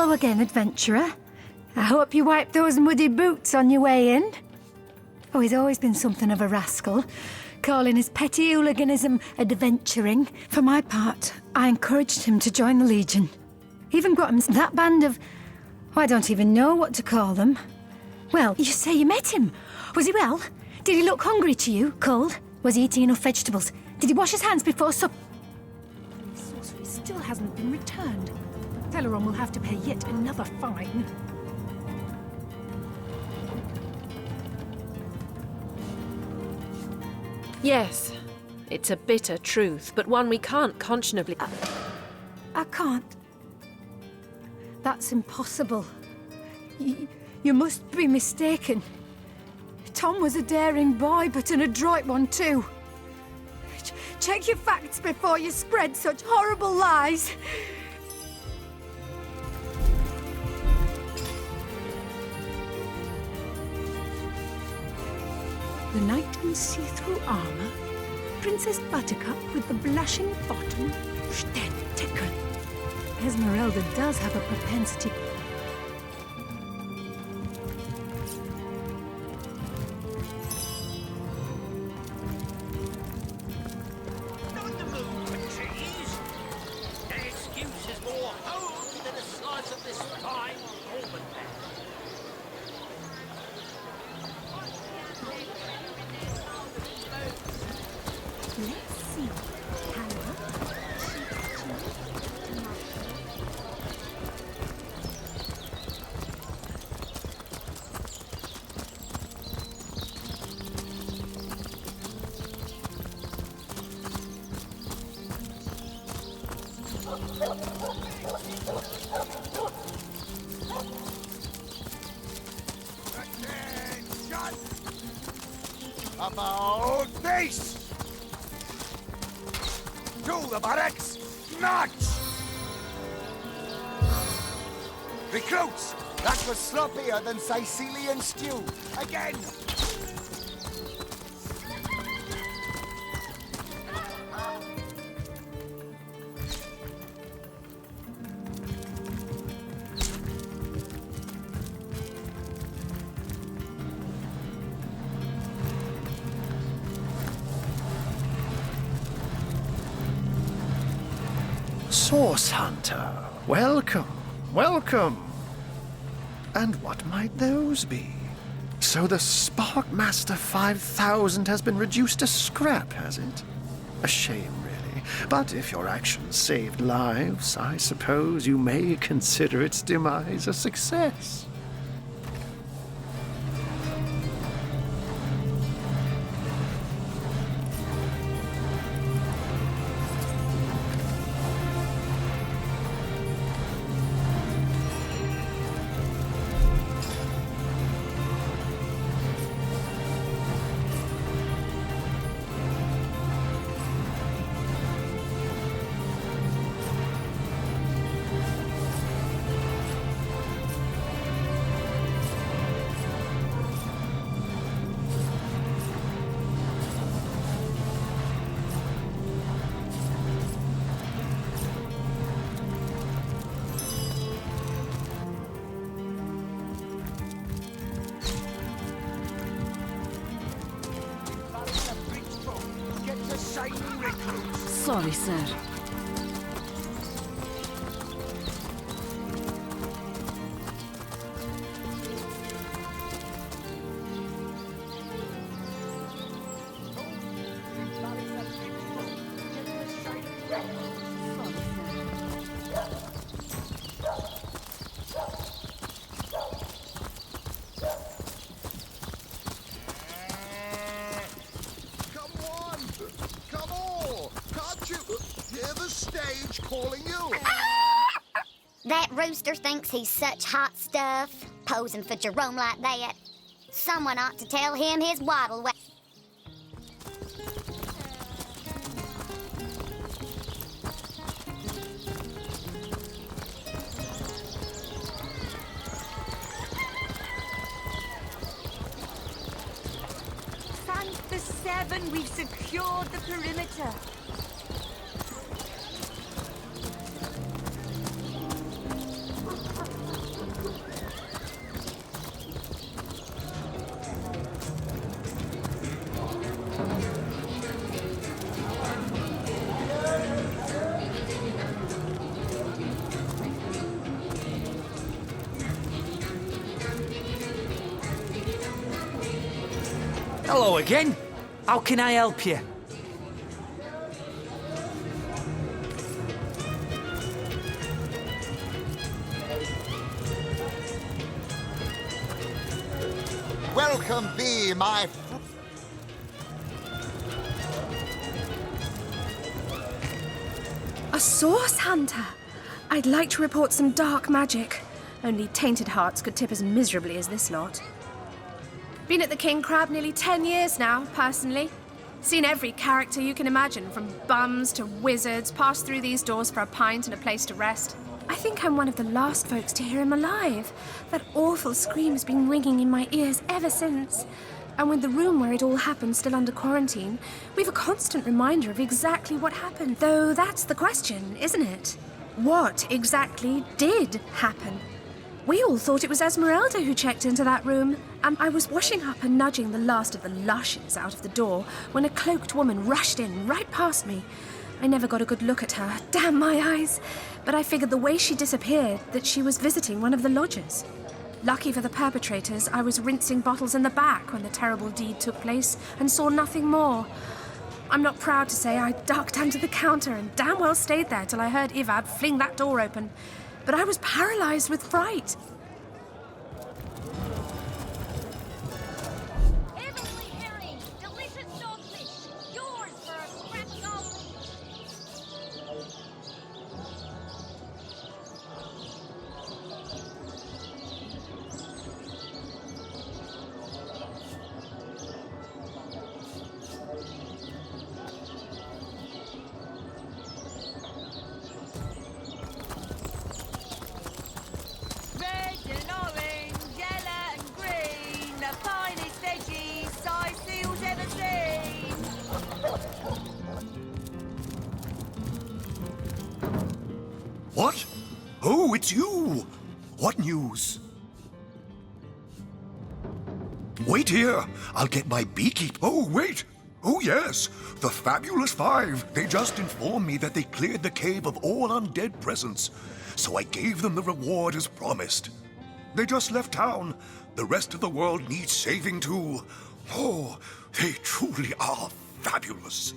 Hello again, adventurer. I hope you wiped those muddy boots on your way in. Oh, he's always been something of a rascal, calling his petty hooliganism adventuring. For my part, I encouraged him to join the Legion. Even got him that band of... oh, I don't even know what to call them. Well, you say you met him. Was he well? Did he look hungry to you? Cold? Was he eating enough vegetables? Did he wash his hands before supper? The sorcery still hasn't been returned. Teleron will have to pay yet another fine. Yes, it's a bitter truth, but one we can't conscionably... I can't. That's impossible. You must be mistaken. Tom was a daring boy, but an adroit one too. Check your facts before you spread such horrible lies. The knight in see-through armor, Princess Buttercup with the blushing bottom, Steadticker. Esmeralda does have a propensity. Not the moon for cheese. Their excuse is more home than the size of this fine Roman man. Let's see. About face! To the barracks! March! Recruits! That was sloppier than Sicilian stew. Again! Source Hunter, welcome, welcome. And what might those be? So the Sparkmaster 5000 has been reduced to scrap, has it? A shame, really. But if your actions saved lives, I suppose you may consider its demise a success. Sorry, sir. That rooster thinks he's such hot stuff, posing for Jerome like that. Someone ought to tell him his waddle way. Thank the Seven, we've secured the perimeter. Hello again. How can I help you? Welcome be, my A source hunter? I'd like to report some dark magic. Only tainted hearts could tip as miserably as this lot. Been at the King Crab nearly 10 years now, personally. Seen every character you can imagine, from bums to wizards, passed through these doors for a pint and a place to rest. I think I'm one of the last folks to hear him alive. That awful scream's been ringing in my ears ever since. And with the room where it all happened still under quarantine, we've a constant reminder of exactly what happened. Though that's the question, isn't it? What exactly did happen? We all thought it was Esmeralda who checked into that room, and I was washing up and nudging the last of the lushes out of the door when a cloaked woman rushed in right past me. I never got a good look at her, damn my eyes, but I figured the way she disappeared that she was visiting one of the lodgers. Lucky for the perpetrators, I was rinsing bottles in the back when the terrible deed took place and saw nothing more. I'm not proud to say I ducked under the counter and damn well stayed there till I heard Ivad fling that door open. But I was paralyzed with fright. Heavenly herring, delicious dogfish, yours for a scrap of gold. Red and orange, yellow and green, the finest veggies size seals ever seen. What? Oh, it's you! What news? Wait here! I'll get my beekeep. Oh, wait! Oh, yes! The Fabulous Five! They just informed me that they cleared the cave of all undead presence, so I gave them the reward as promised. They just left town. The rest of the world needs saving too. Oh, they truly are fabulous.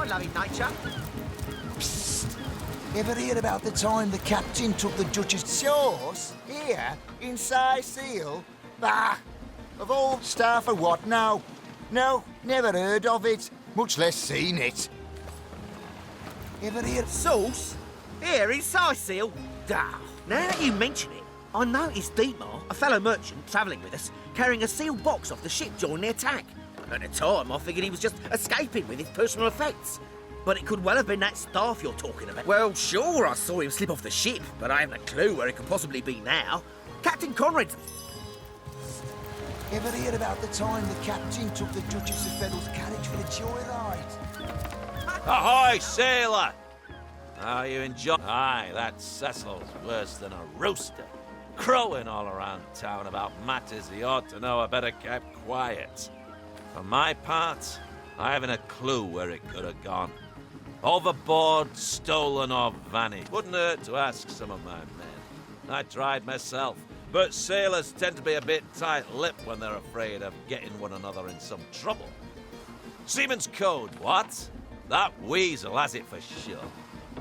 I love him, nature. Ever hear about the time the captain took the Duchess' sauce? Here, in Sicily? Bah! Of all stuff or what now? No, never heard of it, much less seen it. Ever hear... Sauce? Here in Sicily? Now that you mention it, I noticed Dietmar, a fellow merchant travelling with us, carrying a sealed box off the ship during the attack. At the time, I figured he was just escaping with his personal effects. But it could well have been that staff you're talking about. Well, sure, I saw him slip off the ship, but I haven't a clue where it could possibly be now. Captain Conrad's... Ever hear about the time the captain took the Duchess of Fennel's carriage for a joyride? Ahoy, sailor! How you enjoy? Aye, that Cecil's worse than a rooster. Crowing all around town about matters he ought to know are better kept quiet. For my part, I haven't a clue where it could have gone. Overboard, stolen, or vanished. Wouldn't hurt to ask some of my men. I tried myself, but sailors tend to be a bit tight-lipped when they're afraid of getting one another in some trouble. Seaman's code, what? That weasel has it for sure.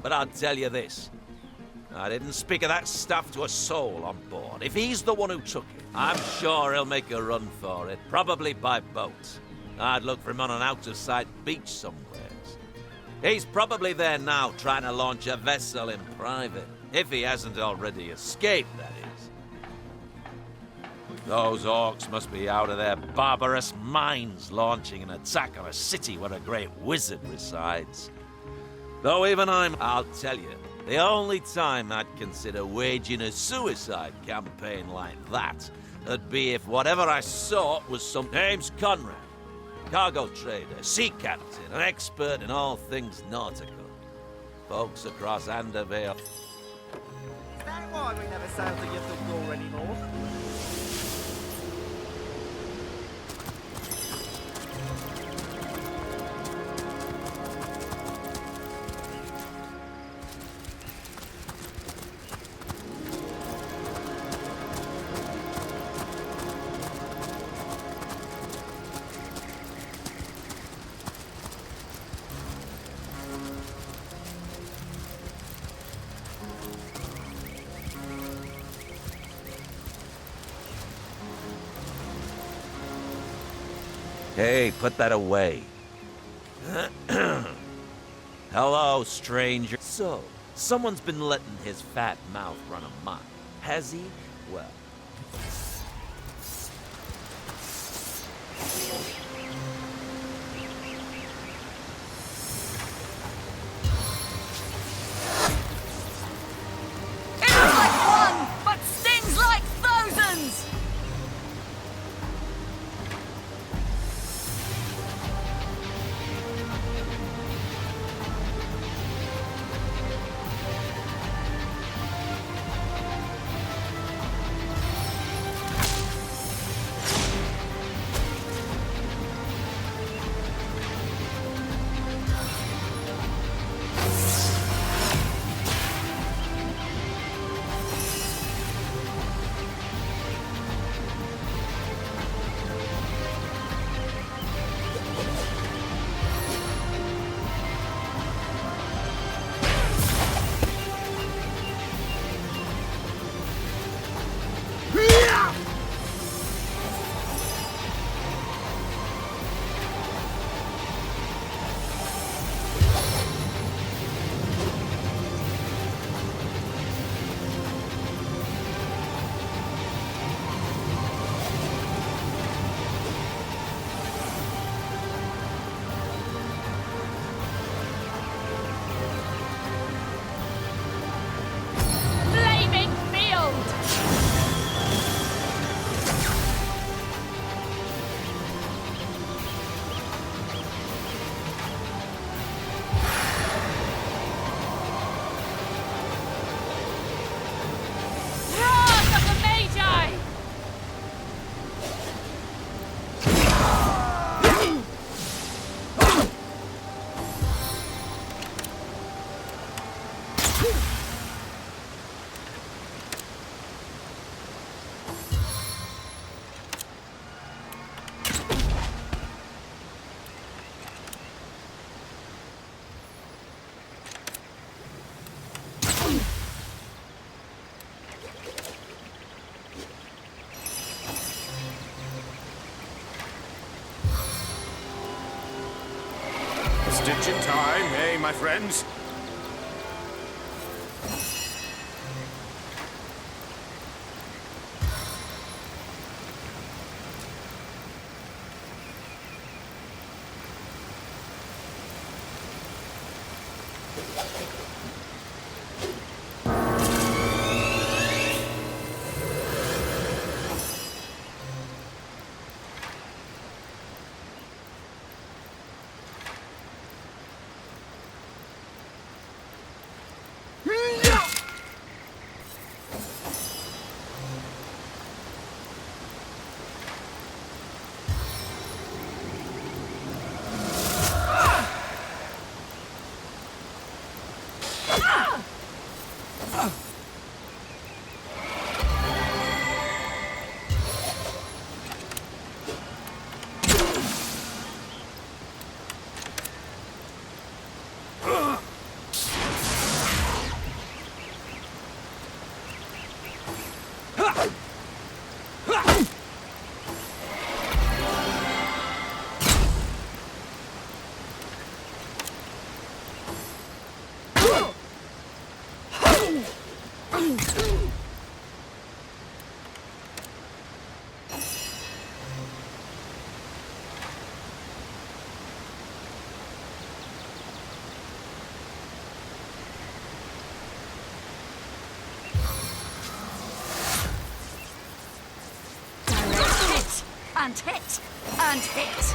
But I'll tell you this. I didn't speak of that stuff to a soul on board. If he's the one who took it, I'm sure he'll make a run for it, probably by boat. I'd look for him on an out-of-sight beach somewhere. He's probably there now, trying to launch a vessel in private. If he hasn't already escaped, that is. Those orcs must be out of their barbarous minds, launching an attack on a city where a great wizard resides. Though even I'll tell you, the only time I'd consider waging a suicide campaign like that would be if whatever I sought was some... Name's Conrad. Cargo trader, sea captain, an expert in all things nautical. Folks across Andervale. Is that why we never sail to Ythel anymore? Hey, put that away. Hello, stranger. So, someone's been letting his fat mouth run amok. Has he? Well... It's like one, but stings like thousands! Last-ditch time, eh, my friends? And hit! And hit!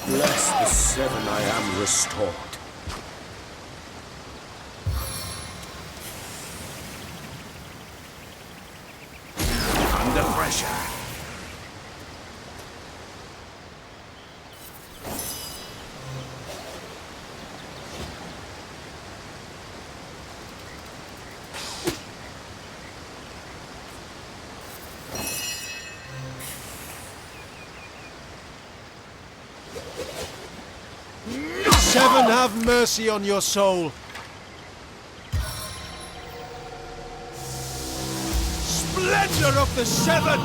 Bless the seven, I am restored. Under pressure. Seven, have mercy on your soul. Splendor of the Seven!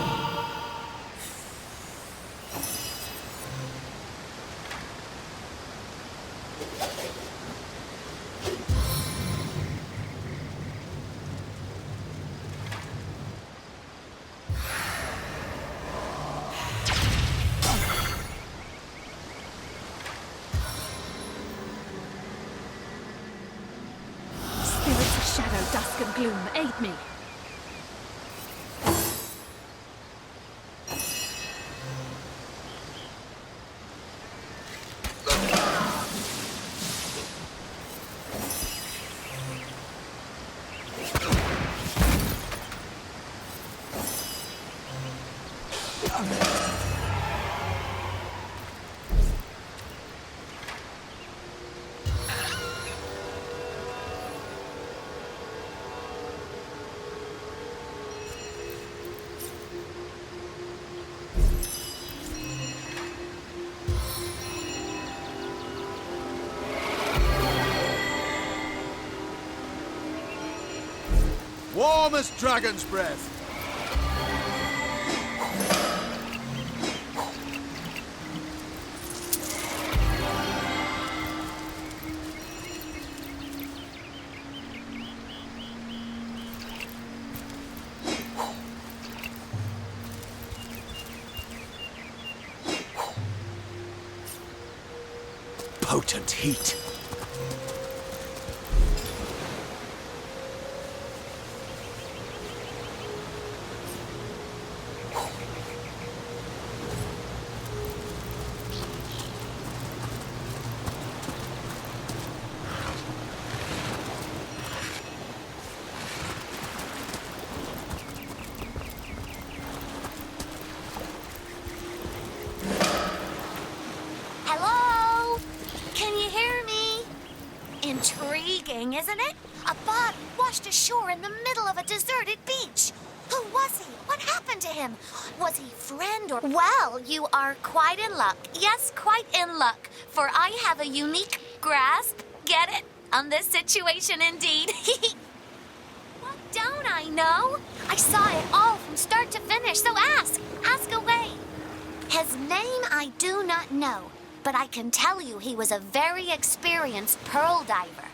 Shadow, dusk and gloom, aid me. Warm as dragon's breath. Potent heat. Hello? Can you hear me? Intriguing, isn't it? A body washed ashore in the middle of a deserted beach. Who was he? What happened to him? Was he friend or... Well, you are quite in luck. Yes, quite in luck. For I have a unique grasp, get it, on this situation indeed. What don't I know? I saw it all from start to finish, so ask away. His name I do not know, but I can tell you he was a very experienced pearl diver.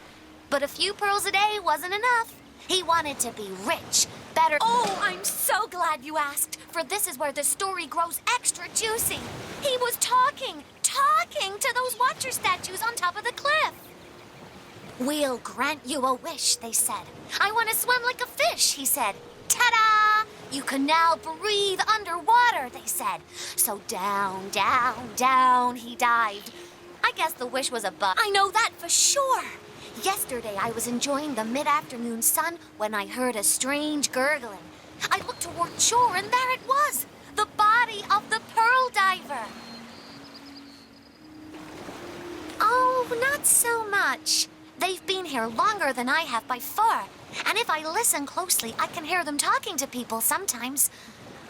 But a few pearls a day wasn't enough. He wanted to be rich, better... Oh, I'm so glad you asked, for this is where the story grows extra juicy. He was talking to those watcher statues on top of the cliff. We'll grant you a wish, they said. I want to swim like a fish, he said. Ta-da! You can now breathe underwater, they said. So down, down, down he dived. I guess the wish was a bust. I know that for sure. Yesterday I was enjoying the mid-afternoon sun when I heard a strange gurgling. I looked toward shore and there it was, the body of the pearl diver. Oh, not so much. They've been here longer than I have by far. And if I listen closely, I can hear them talking to people sometimes.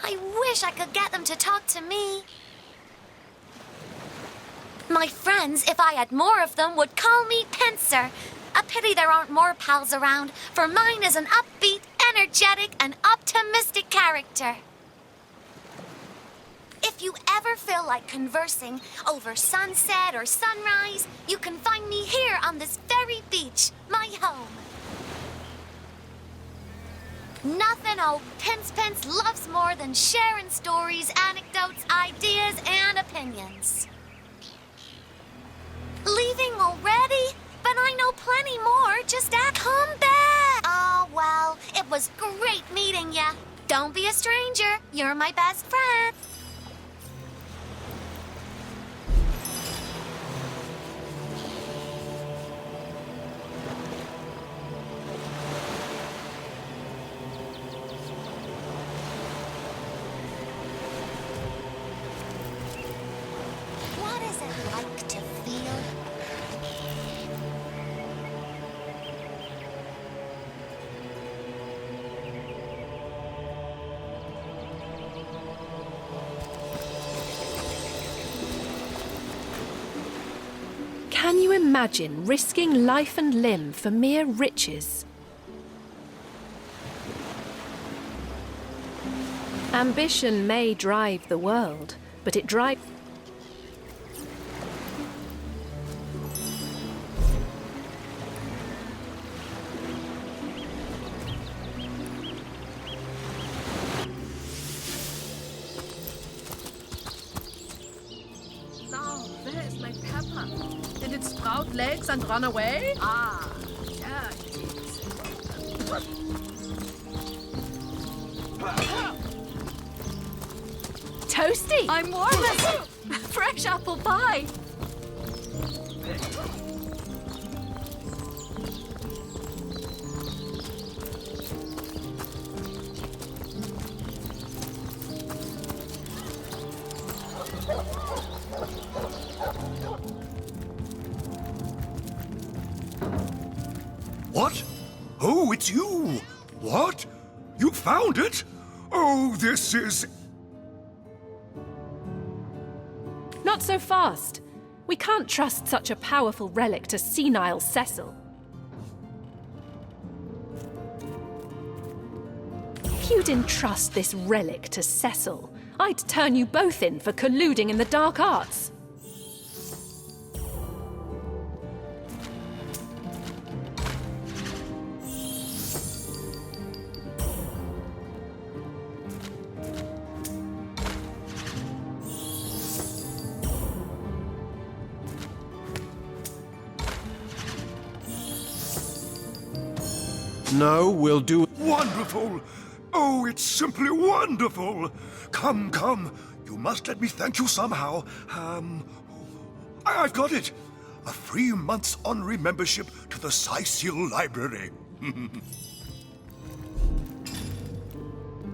I wish I could get them to talk to me. My friends, if I had more of them, would call me Pincer. A pity there aren't more pals around, for mine is an upbeat, energetic, and optimistic character. If you ever feel like conversing over sunset or sunrise, you can find me here on this very beach, my home. Nothing old Pince loves more than sharing stories, anecdotes, ideas, and opinions. Leaving already? But I know plenty more. Just come back. Oh, well, it was great meeting ya. Don't be a stranger. You're my best friend. What is it like to feel? Can you imagine risking life and limb for mere riches? Ambition may drive the world, but it drives... Now, there's my pepper. Did it sprout legs and run away? Ah, yeah, it is. Toasty! I'm warm as fresh apple pie. What? Oh, it's you! What? You found it? Oh, this is... Not so fast. We can't trust such a powerful relic to senile Cecil. If you'd entrust this relic to Cecil, I'd turn you both in for colluding in the dark arts. No, we'll do... Wonderful! Oh, it's simply wonderful! Come, come, you must let me thank you somehow. I've got it! A free month's honorary membership to the Sicil Library.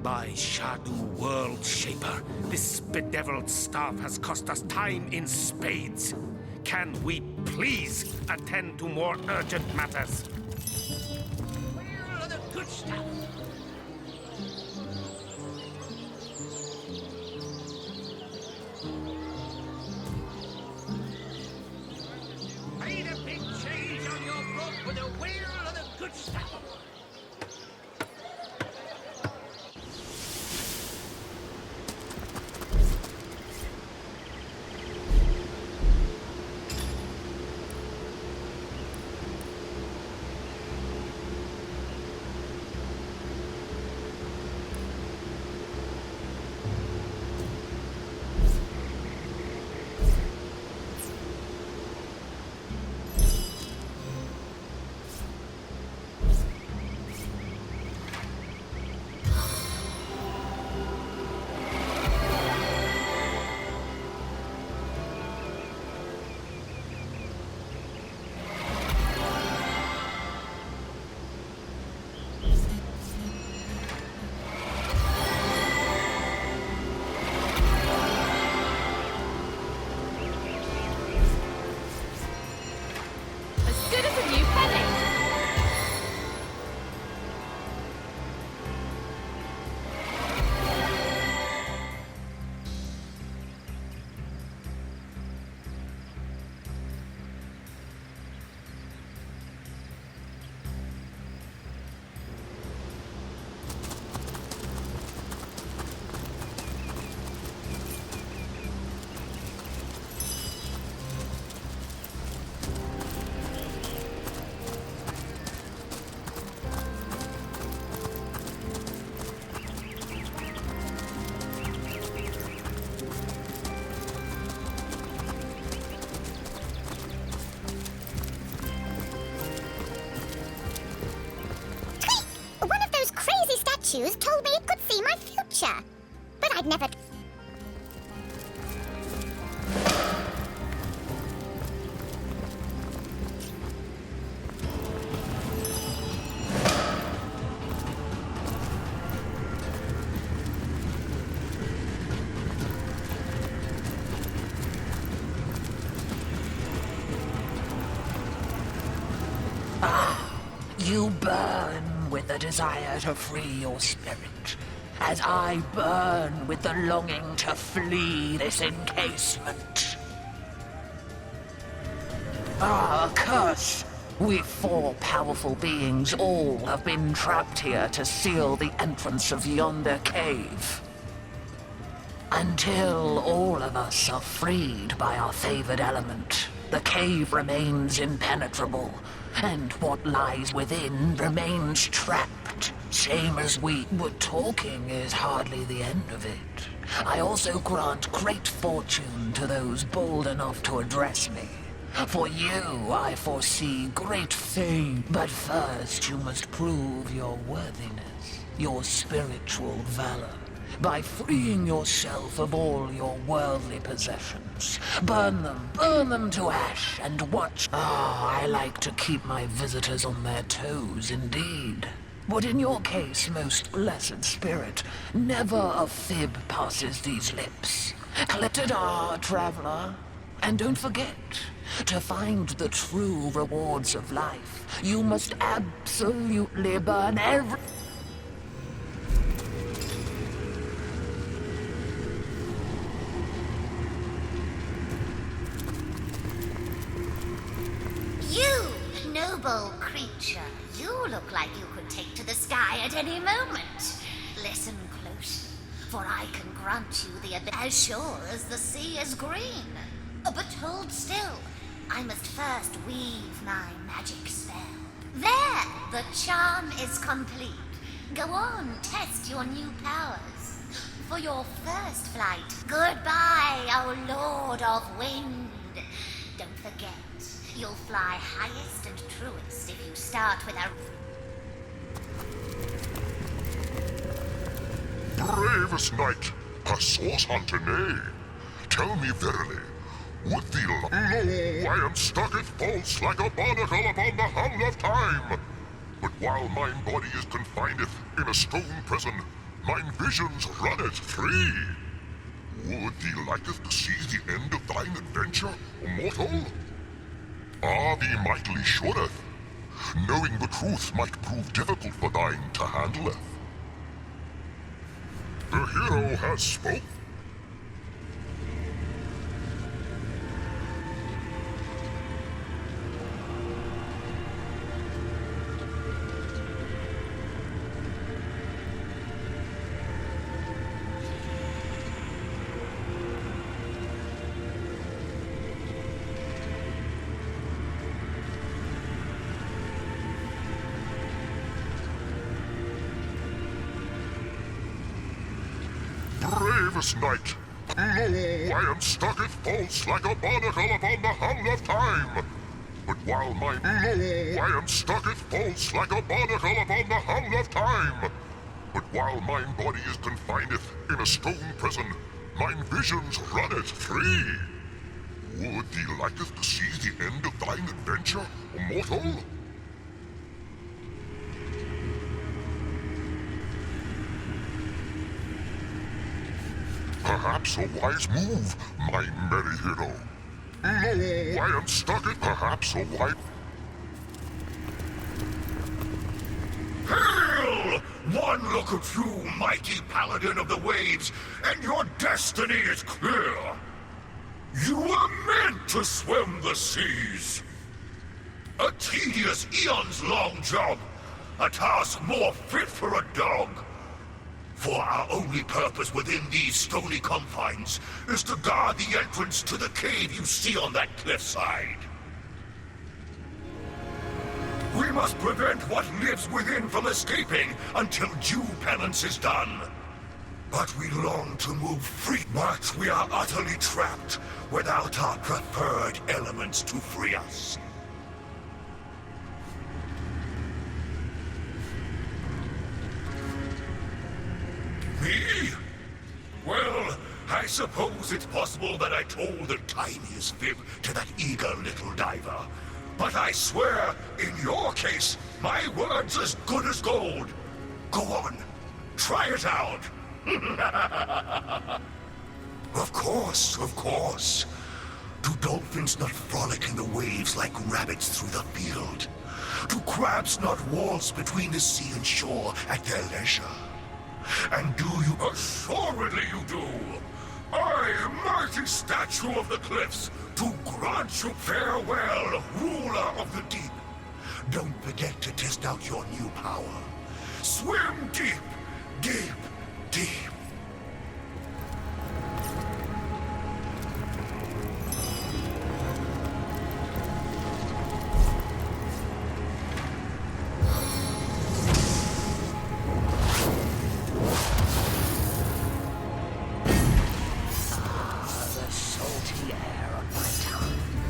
By Shadu World Shaper, this bedeviled staff has cost us time in spades. Can we please attend to more urgent matters? Where are the good stuff? Made a big change on your book with a wheel of the good stuff. Good as a new penny. Statues told me it could see my future, but I'd never... You burn with the desire to free your spirit, as I burn with the longing to flee this encasement. Ah, curse! We four powerful beings all have been trapped here to seal the entrance of yonder cave. Until all of us are freed by our favored element, the cave remains impenetrable, and what lies within remains trapped, same as we. But talking is hardly the end of it. I also grant great fortune to those bold enough to address me. For you, I foresee great fame. But first, you must prove your worthiness, your spiritual valor, by freeing yourself of all your worldly possessions. Burn them to ash, and watch. I like to keep my visitors on their toes indeed. But in your case, most blessed spirit, never a fib passes these lips. Collected traveler. And don't forget, to find the true rewards of life, you must absolutely burn every... You, noble creature, you look like you could take to the sky at any moment. for I can grant you the as sure as the sea is green. But hold still, I must first weave my magic spell. There, the charm is complete. Go on, test your new powers. For your first flight, goodbye, O Lord of Wind. Don't forget, you'll fly highest and truest if you start with a... Bravest knight, a source hunter, nay. Tell me verily, would thee lo, I am stucketh false like a barnacle upon the hull of time. But while mine body is confineth in a stone prison, mine visions runneth free. Would thee liketh to see the end of thine adventure, mortal? Ah, thee mightily shoreth, knowing the truth might prove difficult for thine to handleth. The hero has spoken. Bravest knight, lo, I am stucketh false like a barnacle upon the hull of time. But while mine, lo, I am stucketh false like a barnacle upon the hull of time. But while mine body is confineth in a stone prison, mine visions runneth free. Would thee liketh to see the end of thine adventure, mortal? Perhaps a wise move, my merry hero. Lo, I am stuck at perhaps a wise... Hail! One look at you, mighty paladin of the waves, and your destiny is clear. You were meant to swim the seas. A tedious, eons-long job. A task more fit for a dog. For our only purpose within these stony confines is to guard the entrance to the cave you see on that cliffside. We must prevent what lives within from escaping until due penance is done. But we long to move free, but we are utterly trapped without our preferred elements to free us. Me? Well, I suppose it's possible that I told the tiniest fib to that eager little diver. But I swear, in your case, my word's as good as gold. Go on, try it out. Of course, of course. Do dolphins not frolic in the waves like rabbits through the field? Do crabs not waltz between the sea and shore at their leisure? And do you... Assuredly you do! I, mighty statue of the cliffs, to grant you farewell, ruler of the deep. Don't forget to test out your new power. Swim deep, deep, deep.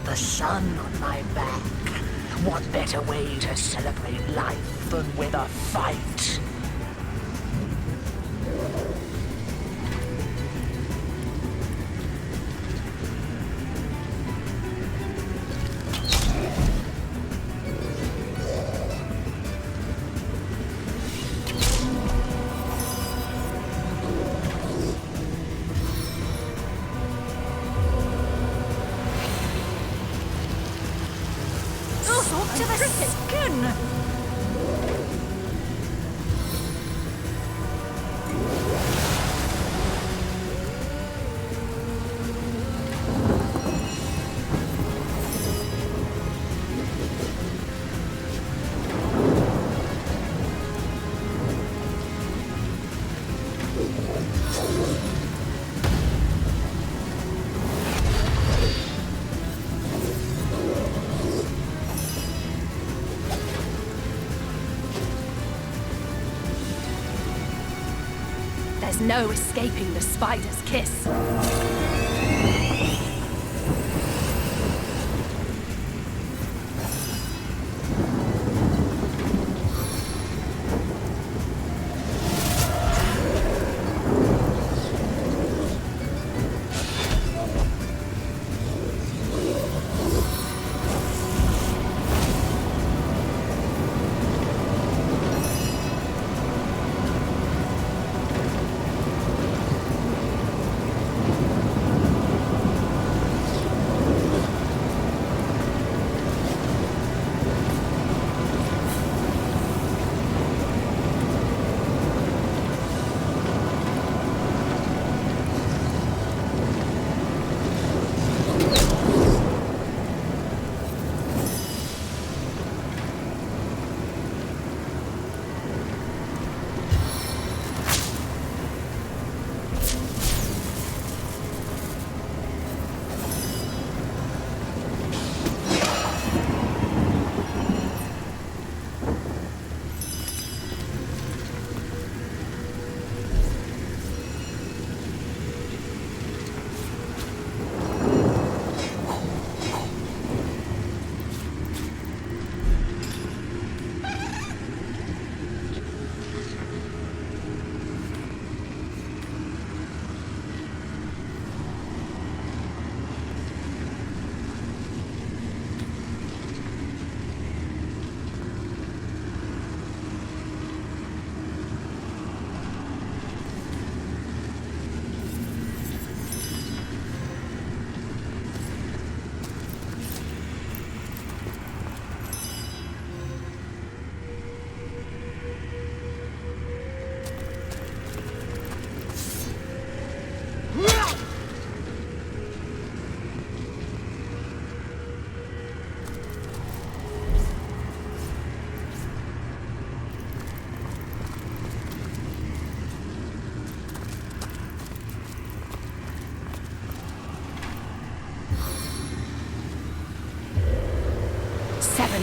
The sun on my back. What better way to celebrate life than with a fight? There's no escaping the spider's kiss.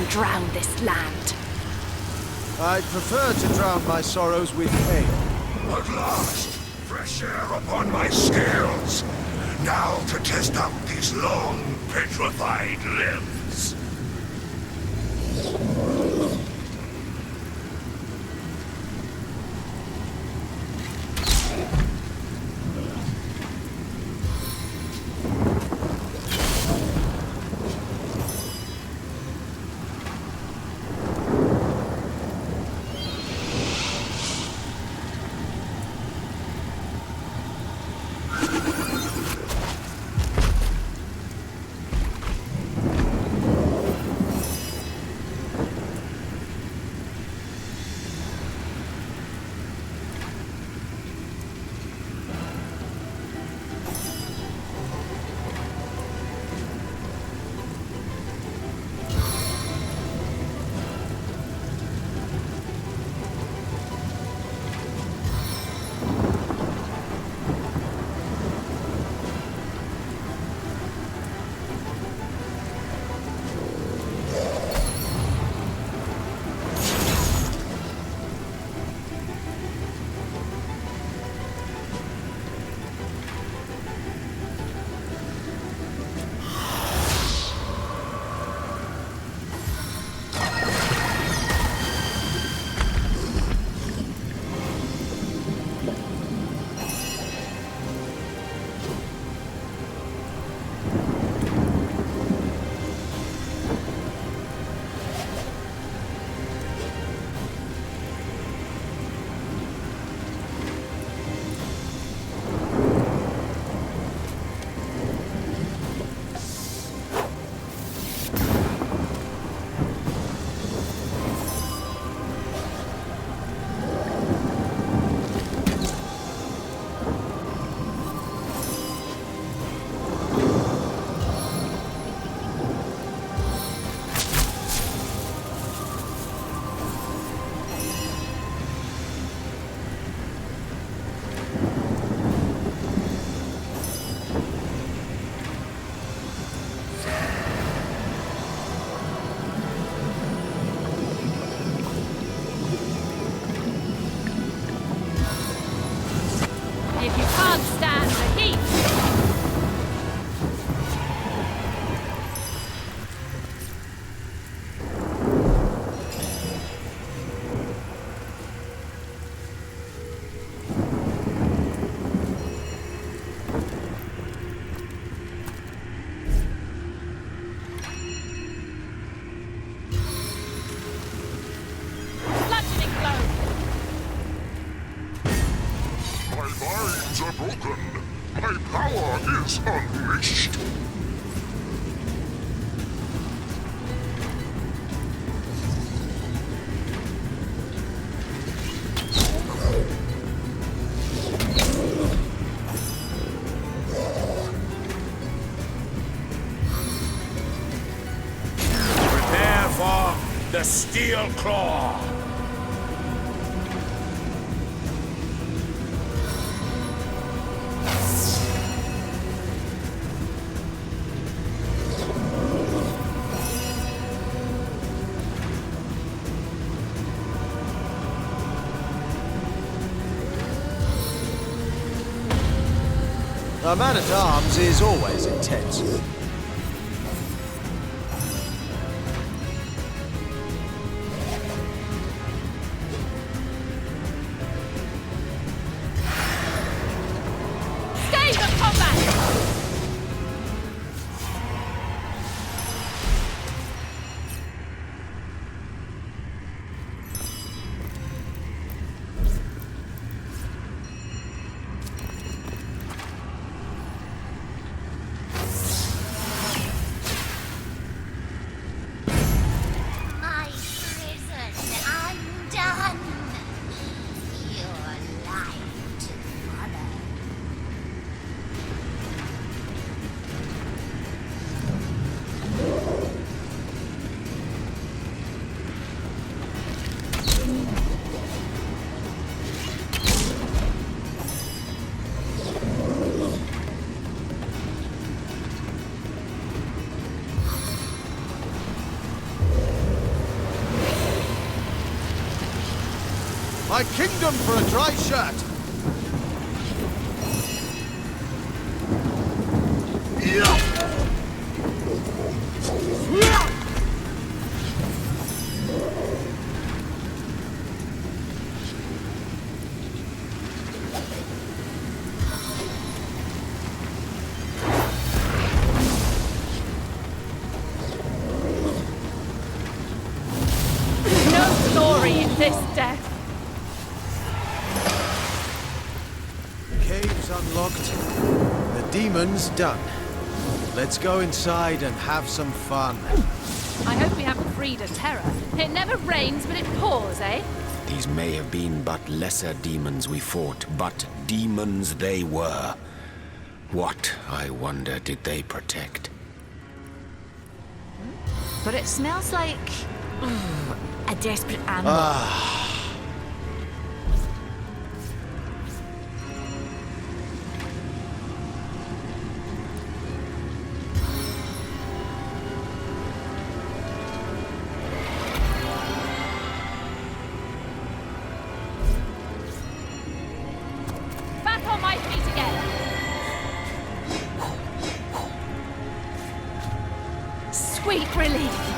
Drown this land. I'd prefer to drown my sorrows with ale. At last, fresh air upon my scales. Now to test out these long, petrified limbs. broken. My power is unleashed. Prepare for the Steel Claw. A man-at-arms is always intense. Stay the combat! My prison undone. Your light to follow. My kingdom for a dry shirt! No glory in this death. Caves unlocked. The demon's done. Let's go inside and have some fun. I hope we haven't freed a terror. It never rains, but it pours, eh? These may have been but lesser demons we fought, but demons they were. What, I wonder, did they protect? But it smells like... a desperate animal. Back on my feet again. Sweet relief.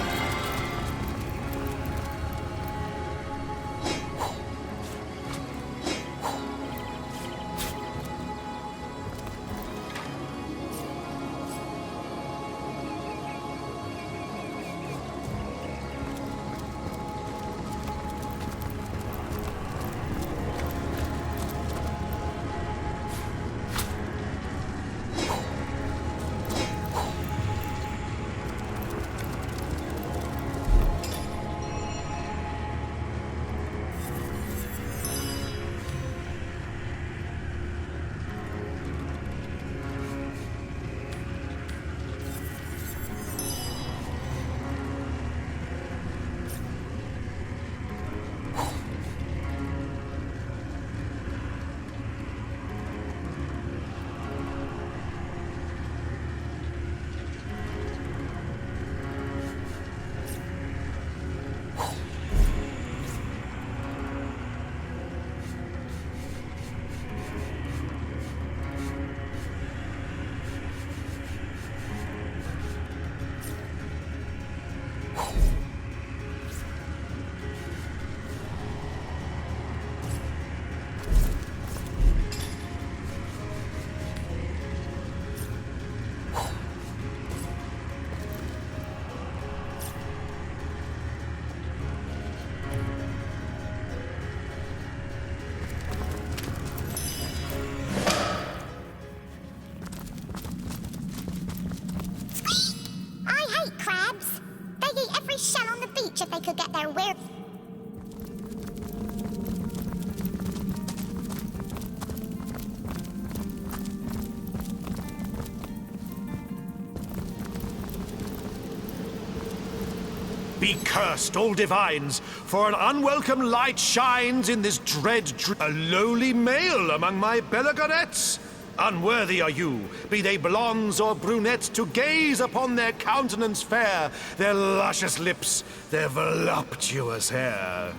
Be cursed, all divines, for an unwelcome light shines in this dread a lowly male among my Bellegarettes. Unworthy are you, be they blondes or brunettes, to gaze upon their countenance fair, their luscious lips, their voluptuous hair.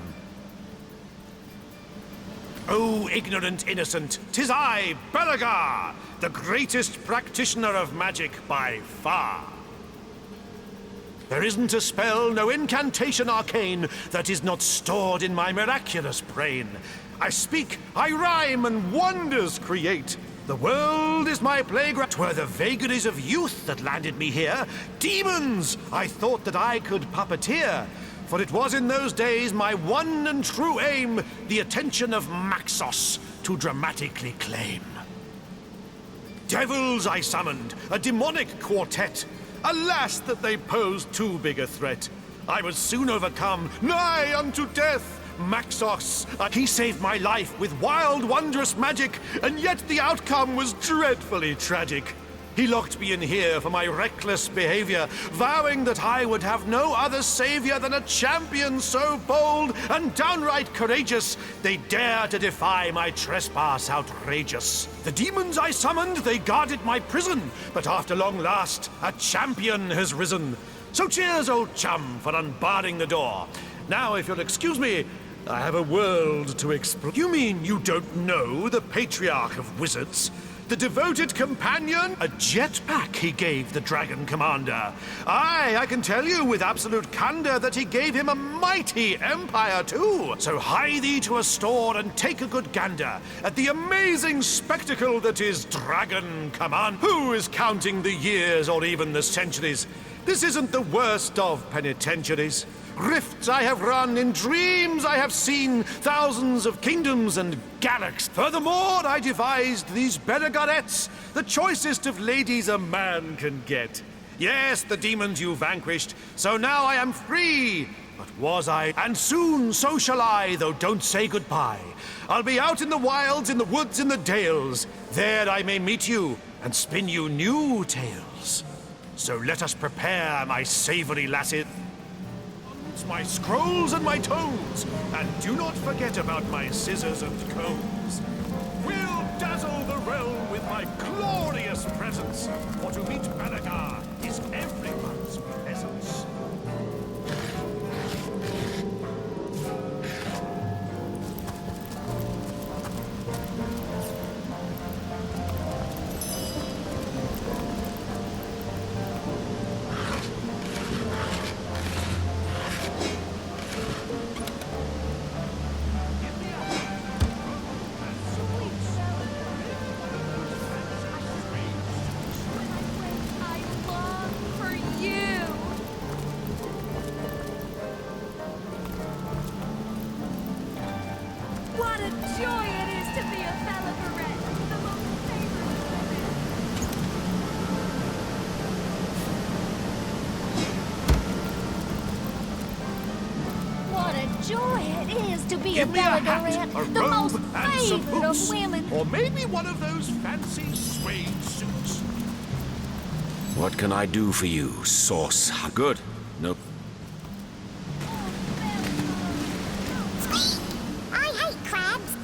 O ignorant innocent, 'tis I, Bellegar, the greatest practitioner of magic by far. There isn't a spell, no incantation arcane, that is not stored in my miraculous brain. I speak, I rhyme, and wonders create. The world is my playground. 'Twere the vagaries of youth that landed me here. Demons! I thought that I could puppeteer. For it was in those days my one and true aim, the attention of Maxos to dramatically claim. Devils I summoned, a demonic quartet. Alas, that they posed too big a threat. I was soon overcome, nigh unto death. Maxos, he saved my life with wild, wondrous magic, and yet the outcome was dreadfully tragic. He locked me in here for my reckless behavior, vowing that I would have no other savior than a champion so bold and downright courageous, they dare to defy my trespass outrageous. The demons I summoned, they guarded my prison, but after long last, a champion has risen. So cheers, old chum, for unbarring the door. Now, if you'll excuse me, I have a world to explore. You mean you don't know the patriarch of wizards? The devoted companion? A jetpack he gave the dragon commander. Aye, I can tell you with absolute candor that he gave him a mighty empire too. So hie thee to a store and take a good gander at the amazing spectacle that is Dragon Command. Who is counting the years or even the centuries? This isn't the worst of penitentiaries. Rifts I have run, in dreams I have seen, thousands of kingdoms and galaxies. Furthermore, I devised these Bellegarettes, the choicest of ladies a man can get. Yes, the demons you vanquished, so now I am free. But was I? And soon so shall I, though don't say goodbye. I'll be out in the wilds, in the woods, in the dales. There I may meet you, and spin you new tales. So let us prepare, my savory lasses, my scrolls and my tomes, and do not forget about my scissors and combs. We'll dazzle the realm with my glorious presence, for to meet Bellegar is everyone's presence. Joy it is to be Give a me a hat, Bellegarette, a the most robe, and some favorite boots. of women. Or maybe one of those fancy suede suits. What can I do for you, sauce? Good. Nope. I hate crabs.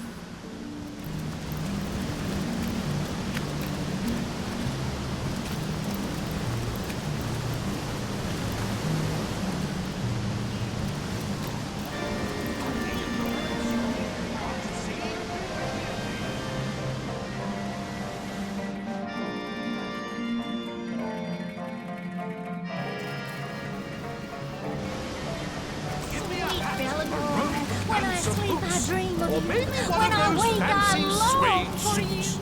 When I sleep, I dream of Or you. maybe one When of I those wake, I fancy long for suede you. suits.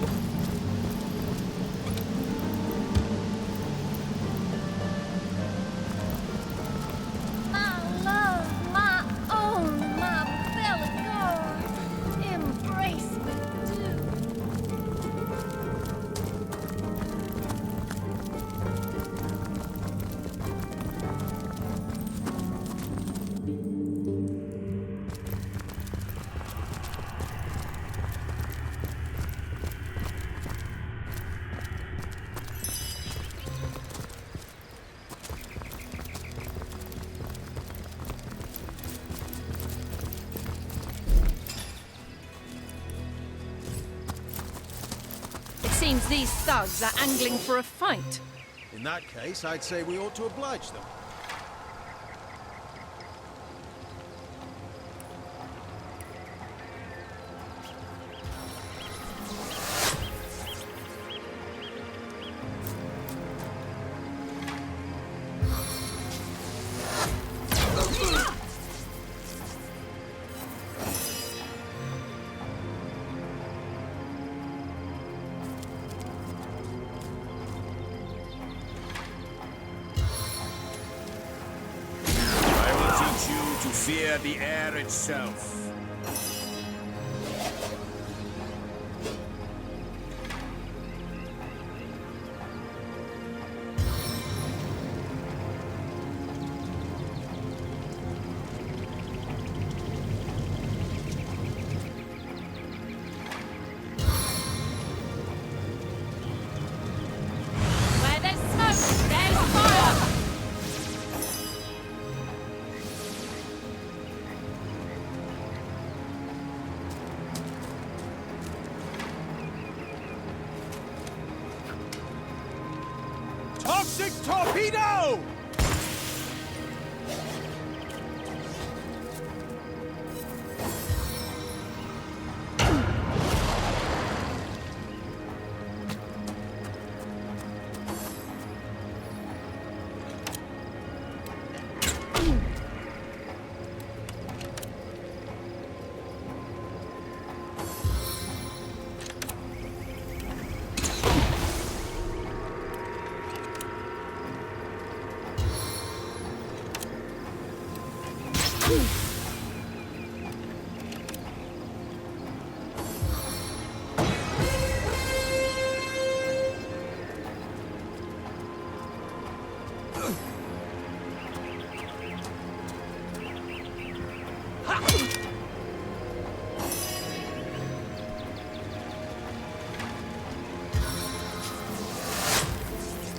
My love, my own, my Bellegar. Embrace me, do. Seems these thugs are angling for a fight. In that case, I'd say we ought to oblige them. To fear the air itself. Where there's smoke, there's fire! Toxic torpedo!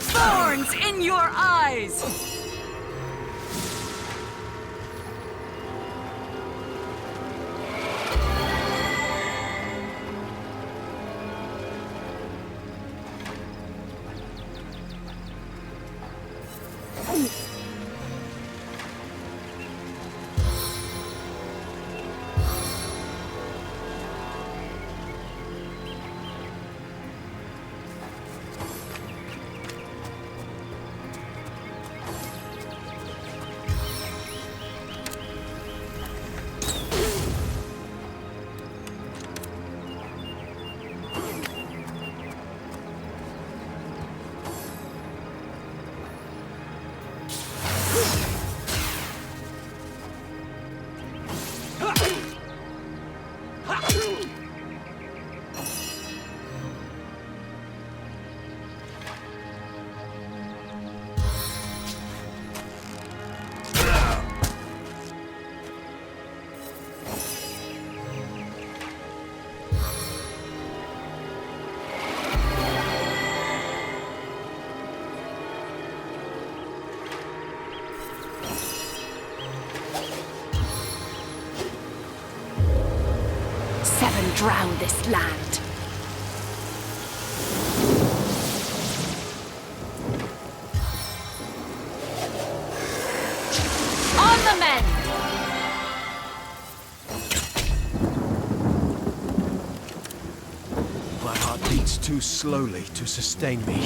Thorns in your eyes! Drown this land. On the men! My heart beats too slowly to sustain me.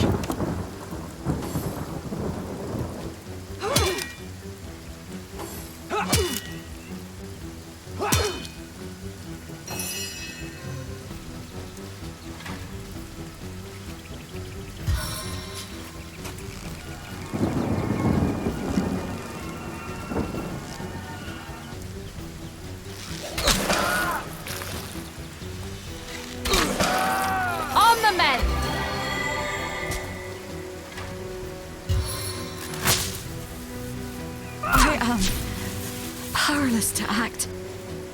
Powerless to act.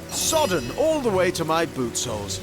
Sodden all the way to my boot soles.